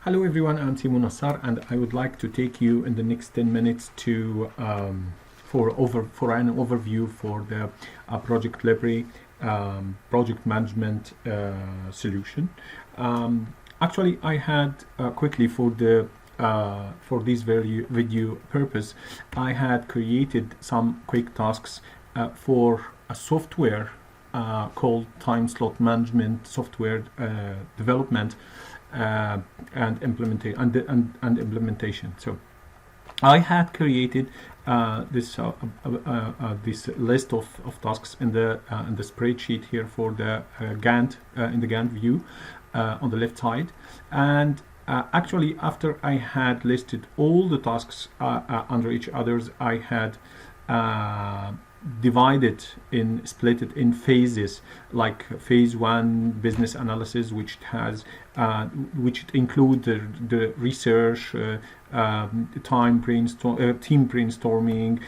Hello everyone, I'm Timo Nassar, and I would like to take you in the next 10 minutes to for an overview for the ProjectLibre project management solution. Actually, I had quickly for this video purpose, I had created some quick tasks for a software called time slot management software development and implementation. So I had created this list of tasks in the spreadsheet here for the Gantt in the Gantt view on the left side, and actually after I had listed all the tasks under each others, I had split it in phases, like phase one business analysis, which include the research, team brainstorming,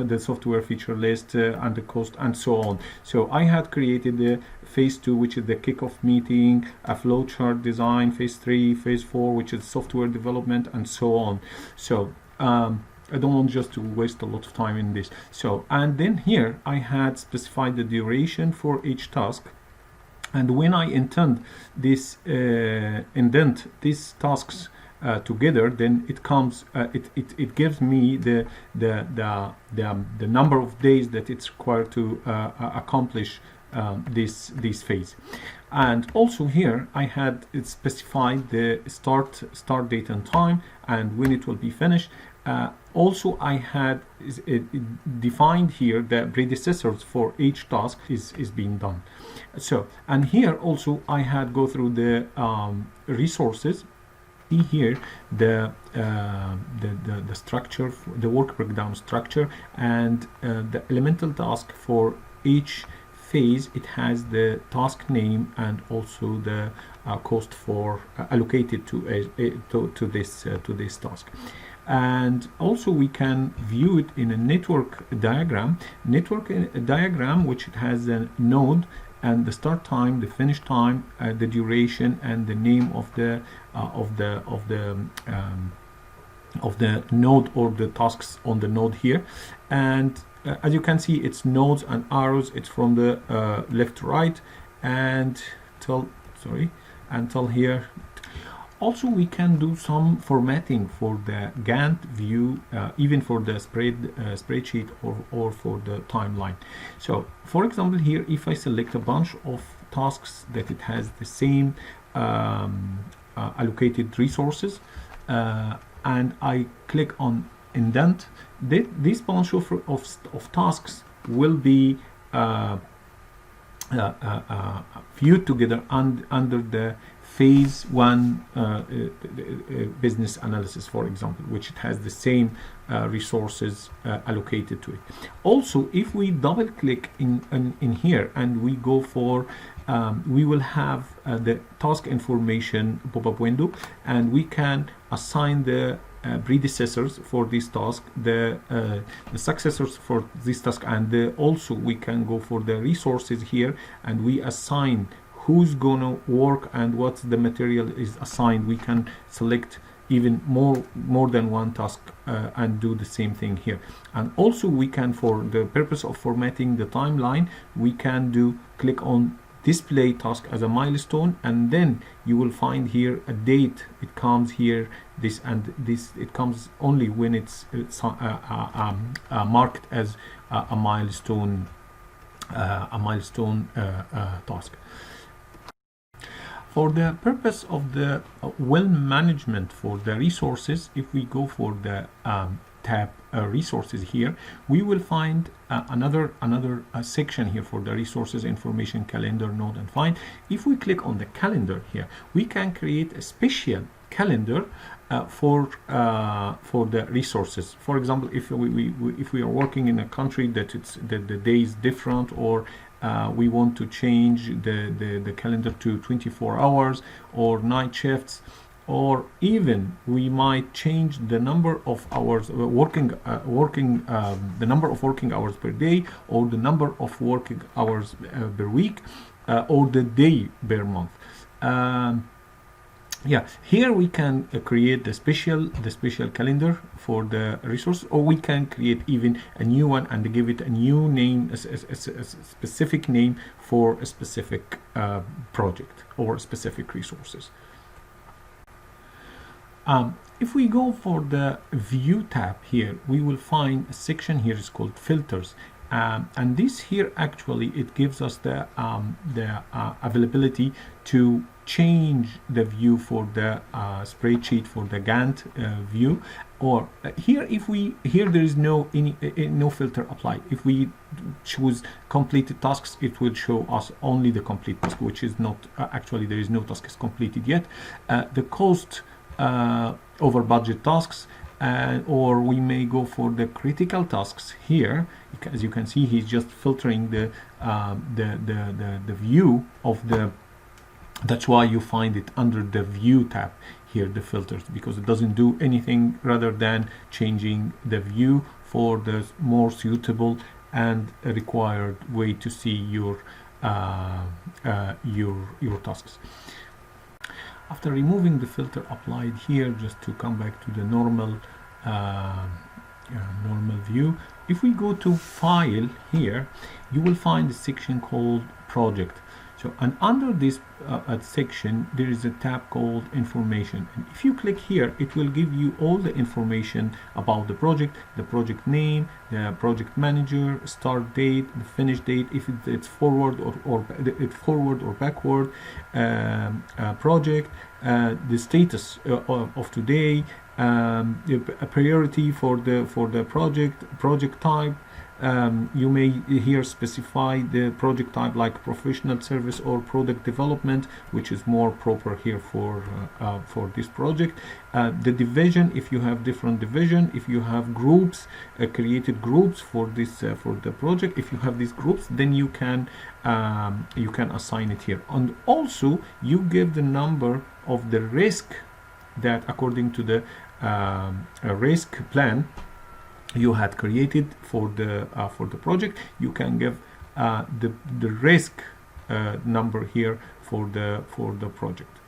the software feature list, and the cost, and so on. So I had created the phase 2, which is the kickoff meeting, a flowchart design, phase 3, phase 4, which is software development, and so on. So I don't want just to waste a lot of time in this. So, and then here I had specified the duration for each task, and when I indent these tasks together, then it comes it gives me the number of days that it's required to accomplish this phase. And also here I had specified the start date and time, and when it will be finished. Also, I had defined here the predecessors for each task is being done. So, and here also I had go through the resources. See here the structure, the work breakdown structure, and the elemental task for each phase. It has the task name and also the cost for allocated to this task. And also we can view it in a network diagram, which it has a node and the start time, the finish time, the duration, and the name of the node or the tasks on the node here. And as you can see, it's nodes and arrows. It's from the left to right and until here. Also, we can do some formatting for the Gantt view, even for the spreadsheet or for the timeline. So, for example, here, if I select a bunch of tasks that it has the same allocated resources, and I click on indent, this bunch of tasks will be viewed together under the phase 1 business analysis, for example, which it has the same resources allocated to it. Also, if we double click in here and we go for we will have the task information pop-up window, and we can assign the predecessors for this task, the successors for this task, and also we can go for the resources here, and we assign who's gonna work and what the material is assigned. We can select even more than one task and do the same thing here. And also we can, for the purpose of formatting the timeline, we can click on display task as a milestone, and then you will find here a date. It comes here, this and this. It comes only when it's marked as a milestone task. For the purpose of the well management for the resources, if we go for the tab resources here, we will find another section here for the resources, information, calendar, node, and find. If we click on the calendar here, we can create a special calendar for the resources. For example, if we are working in a country that the day is different, or we want to change the calendar to 24 hours or night shifts, or even we might change the number of hours the number of working hours per day, or the number of working hours per week, or the day per month. yeah, here we can create the special calendar for the resource, or we can create even a new one and give it a new name, a specific name for a specific project or specific resources. If we go for the view tab here, we will find a section here is called filters. And this here actually it gives us the availability to change the view for the spreadsheet, for the Gantt view, or here there is no filter applied. If we choose completed tasks, it will show us only the complete task, which is not actually there is no task is completed yet. The cost over budget tasks, or we may go for the critical tasks here. As you can see, he's just filtering the view of the. That's why you find it under the view tab here, the filters, because it doesn't do anything rather than changing the view for the more suitable and required way to see your tasks. After removing the filter applied here, just to come back to the normal view, if we go to file here, you will find a section called project. So, and under this section there is a tab called information, and if you click here it will give you all the information about the project name, the project manager, start date, the finish date, if it's forward or backward project, the status of today, a priority for the project type. You may here specify the project type like professional service or product development, which is more proper here for this project. The division, if you have different division, if you have groups, created groups for this for the project, if you have these groups, then you can assign it here. And also you give the number of the risk that according to the risk plan you had created for the project. You can give the risk number here for the project.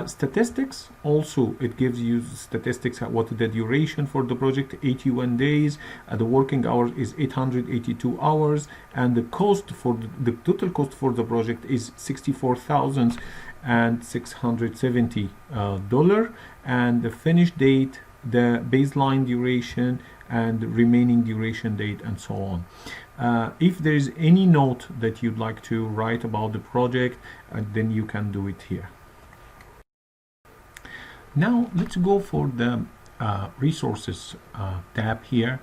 Statistics, also it gives you statistics, what the duration for the project, 81 days, the working hours is 882 hours, and the cost for the total cost for the project is $64,670, and the finish date, the baseline duration, and the remaining duration date, and so on. If there is any note that you'd like to write about the project, then you can do it here. Now let's go for the resources tab here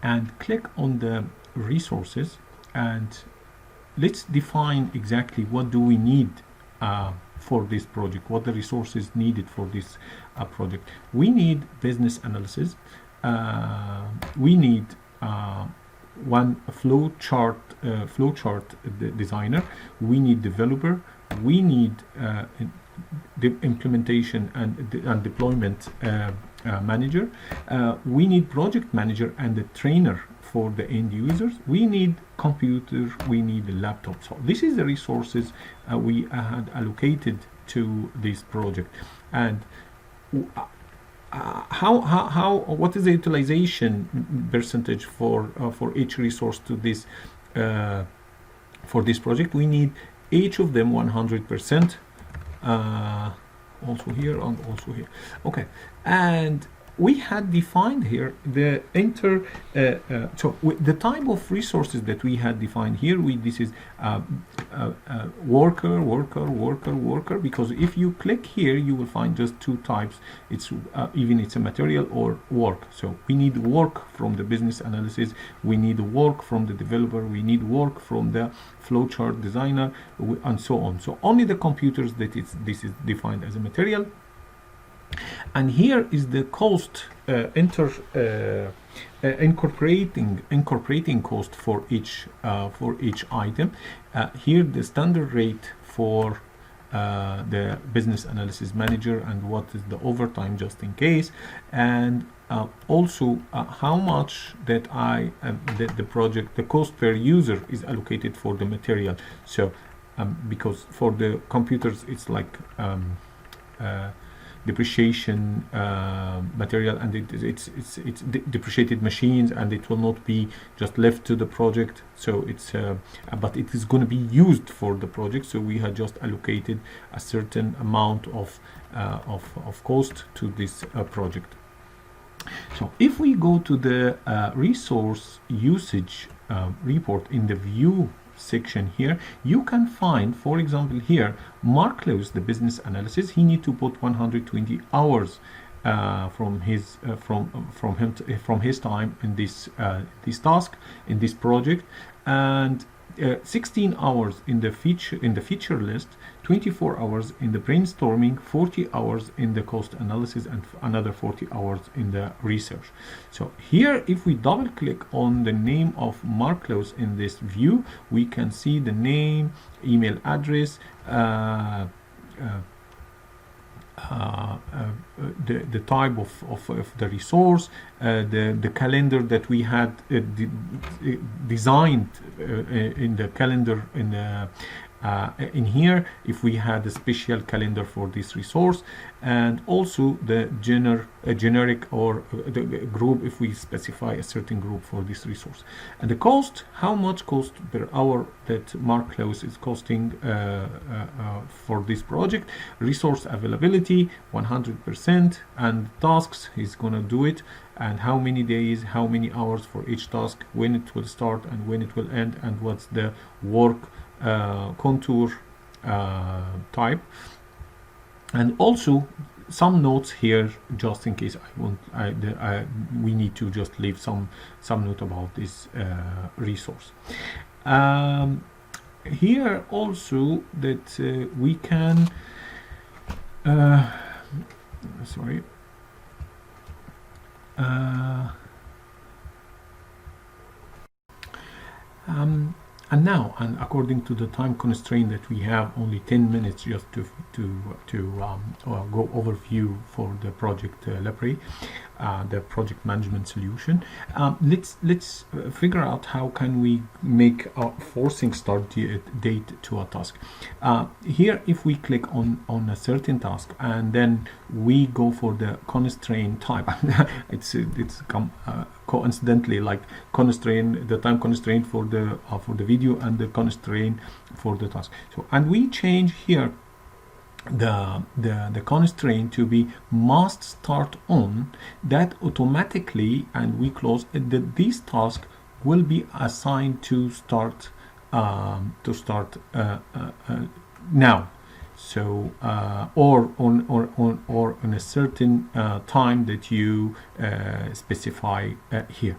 and click on the resources, and let's define exactly what do we need for this project, what the resources needed for this project. We need business analysis, we need one flow chart designer, we need developer, we need the implementation and deployment manager, we need project manager and the trainer for the end users, we need computer, we need a laptop. So this is the resources we had allocated to this project. And what is the utilization percentage for each resource to this for this project? We need each of them 100%, also here and also here. Okay, and we had defined here the the type of resources that we had defined here. This is worker, because if you click here you will find just two types. It's it's a material or work. So we need work from the business analysis, we need work from the developer, we need work from the flowchart designer, and so on. So only the computers this is defined as a material. And here is the cost incorporating cost for each item. Here the standard rate for the business analysis manager, and what is the overtime just in case, and also how much that the cost per user is allocated for the material. So because for the computers it's like depreciation material, and it's depreciated machines, and it will not be just left to the project. So it's but it is going to be used for the project. So we had just allocated a certain amount of cost to this project. So if we go to the resource usage report in the view section here, you can find, for example, here Mark Lewis, the business analysis, he need to put 120 hours from his time in this task, in this project, and 16 hours in the feature list, 24 hours in the brainstorming, 40 hours in the cost analysis, and another 40 hours in the research. So here, if we double click on the name of Mark Lewis in this view, we can see the name, email address, the type of the resource, the calendar that we had designed in the calendar in here, if we had a special calendar for this resource, and also the generic or the group if we specify a certain group for this resource, and the cost, how much cost per hour that Mark Lewis is costing for this project, resource availability 100%, and tasks he's gonna do it, and how many days, how many hours for each task, when it will start and when it will end, and what's the work contour type, and also some notes here just in case we need to just leave some note about this resource. Here also that we can sorry and now, and according to the time constraint that we have only 10 minutes just to go overview for the ProjectLibre, the project management solution. Let's figure out how can we make a forcing start date to a task. Here, if we click on a certain task and then we go for the constraint type, it's coincidentally like constraint, the time constraint for the video and the constraint for the task. So, and we change here the constraint to be must start on, that automatically, and we close that this task will be assigned to start now. So or on a certain time that you specify here.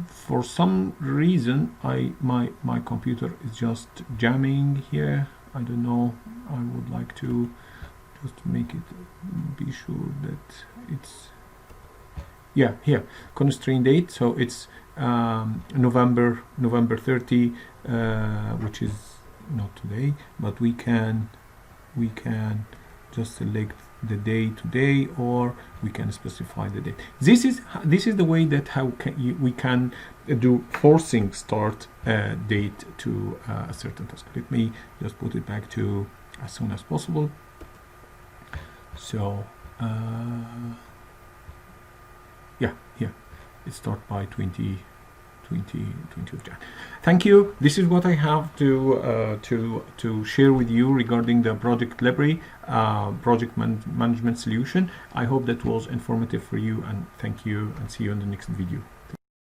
For some reason my computer is just jamming here. I don't know. I would like to just make it be sure that it's here constraint date. So it's November 30, which is not today, but we can just select the day today, or we can specify the date. This is the way that we can do forcing start date to a certain task. Let me just put it back to as soon as possible. So here it starts by 20 of Jan. Thank you. This is what I have to share with you regarding the ProjectLibre project management solution. I hope that was informative for you, and thank you, and see you in the next video.